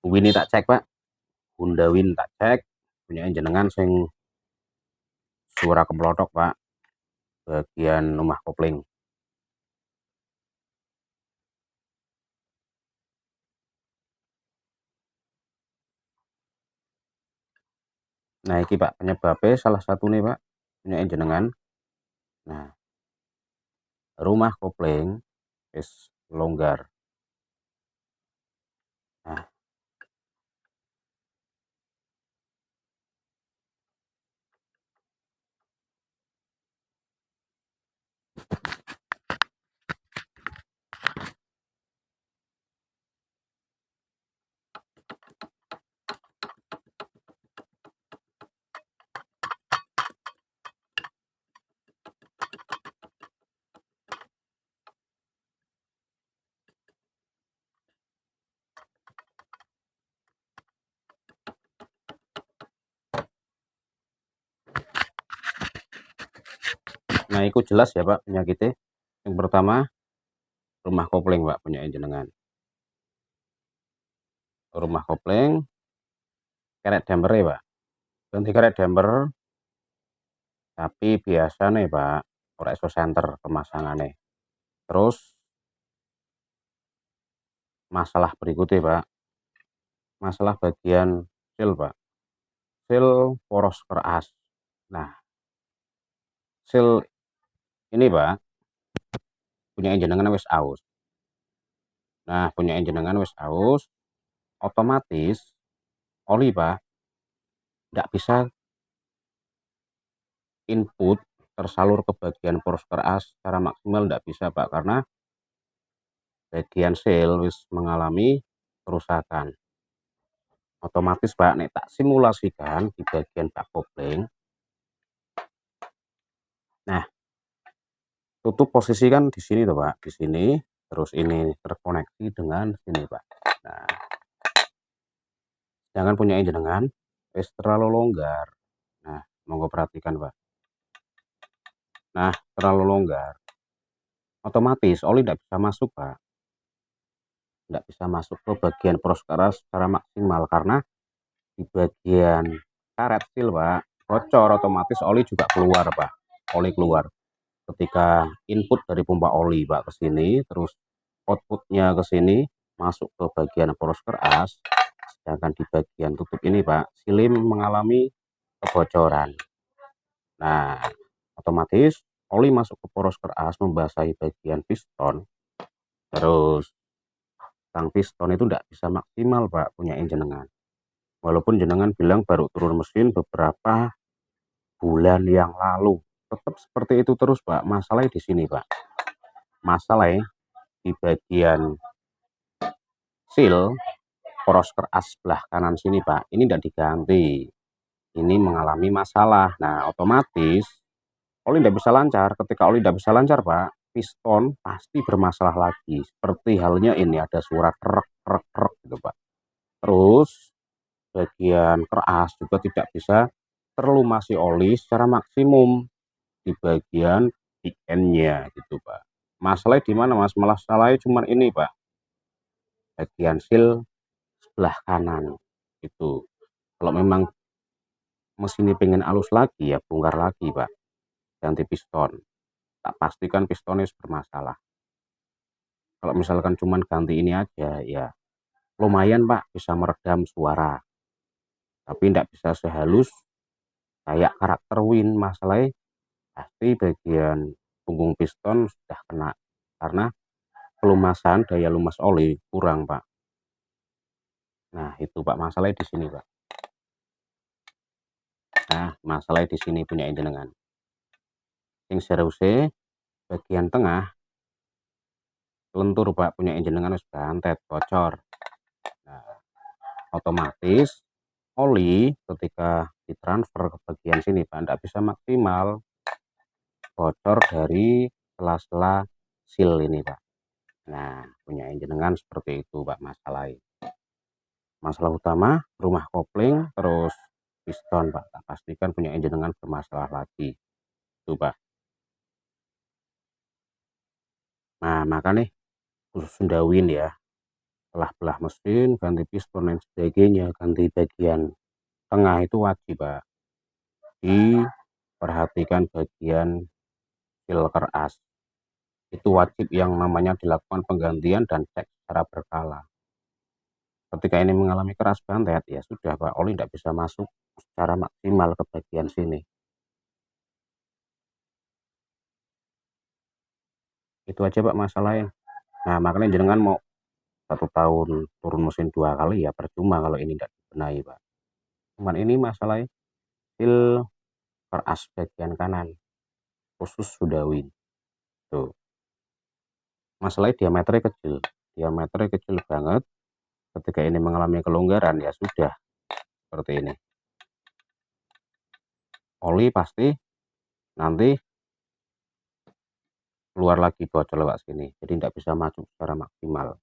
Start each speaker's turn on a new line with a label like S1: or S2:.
S1: Wini tak cek Pak, Honda Win tak cek, punya jenengan sing suara keplotok Pak, bagian rumah kopling. Nah iki Pak penyebabnya salah satu nih Pak, punya jenengan. Nah rumah kopling wis longgar. Nah, nah itu jelas ya Pak penyakitnya. Yang pertama rumah kopling Pak punya jenengan. Rumah kopling keret damper ya Pak. Ganti keret damper tapi biasa nih Pak, ora iso senter pemasangannya. Terus masalah berikutnya Pak, masalah bagian seal Pak, seal poros keras. Nah seal ini Pak punya jenengan wis aus. Nah punya jenengan wis aus, otomatis oli Pak nggak bisa input tersalur ke bagian poros keras secara maksimal, nggak bisa Pak, karena bagian seal wis mengalami kerusakan. Otomatis Pak nek tak simulasikan di bagian bak kopling. Nah tutup posisi kan di sini tuh Pak, di sini, terus ini terkoneksi dengan sini Pak. Nah jangan punya jenengan wis terlalu longgar. Nah monggo perhatikan Pak. Nah terlalu longgar otomatis oli tidak bisa masuk Pak, tidak bisa masuk ke bagian poros keras secara maksimal, karena di bagian karet seal Pak bocor, otomatis oli juga keluar Pak. Oli keluar ketika input dari pompa oli Pak ke sini, terus outputnya ke sini masuk ke bagian poros keras, sedangkan di bagian tutup ini Pak silim mengalami kebocoran. Nah otomatis oli masuk ke poros keras membasahi bagian piston, terus tang piston itu tidak bisa maksimal Pak punya jenengan. Walaupun jenengan bilang baru turun mesin beberapa bulan yang lalu, tetap seperti itu terus Pak. Masalahnya di sini Pak, masalahnya di bagian seal poros keras sebelah kanan sini Pak, ini tidak diganti, ini mengalami masalah. Nah otomatis oli tidak bisa lancar. Ketika oli tidak bisa lancar Pak, piston pasti bermasalah lagi, seperti halnya ini ada suara krek krek krek gitu Pak. Terus bagian keras juga tidak bisa terlumasi oli secara maksimum di bagian big end-nya gitu Pak. Masalahnya di mana Mas? Masalahnya cuma ini Pak, bagian seal sebelah kanan itu. Kalau memang mesin ini pengen halus lagi ya bongkar lagi Pak, ganti piston. Tak pastikan pistonnya bermasalah. Kalau misalkan cuma ganti ini aja ya lumayan Pak, bisa meredam suara, tapi tidak bisa sehalus kayak karakter Win. Masalahnya pasti bagian punggung piston sudah kena, karena pelumasan daya lumas oli kurang Pak. Nah itu Pak masalahnya di sini Pak. Nah masalahnya di sini punya jenengan. Yang seharusnya bagian tengah lentur Pak punya jenengan wis bantet bocor. Nah otomatis oli ketika ditransfer ke bagian sini Pak tidak bisa maksimal, bocor dari sela-sela seal ini Pak. Nah punya jenengan seperti itu Pak masalahnya. Masalah utama rumah kopling terus piston Pak, tak pastikan punya jenengan bermasalah lagi itu Pak. Nah maka nih khusus Honda Win ya, belah-belah mesin, ganti piston dan sebagainya, ganti bagian tengah itu wajib Pak. Diperhatikan bagian filter as, itu wajib yang namanya dilakukan penggantian dan cek secara berkala. Ketika ini mengalami keras bantet, ya sudah Pak, oli tidak bisa masuk secara maksimal ke bagian sini. Itu aja Pak masalahnya. Nah makanya jenengan mau 1 tahun turun mesin 2 kali ya percuma kalau ini tidak dibenahi Pak. Cuman ini masalahnya fil peras bagian kanan, khusus Sudawi. Tuh, masalahnya diameternya kecil banget. Ketika ini mengalami kelonggaran ya sudah seperti ini. Oli pasti nanti keluar lagi bocor lewat sini, jadi tidak bisa maju secara maksimal.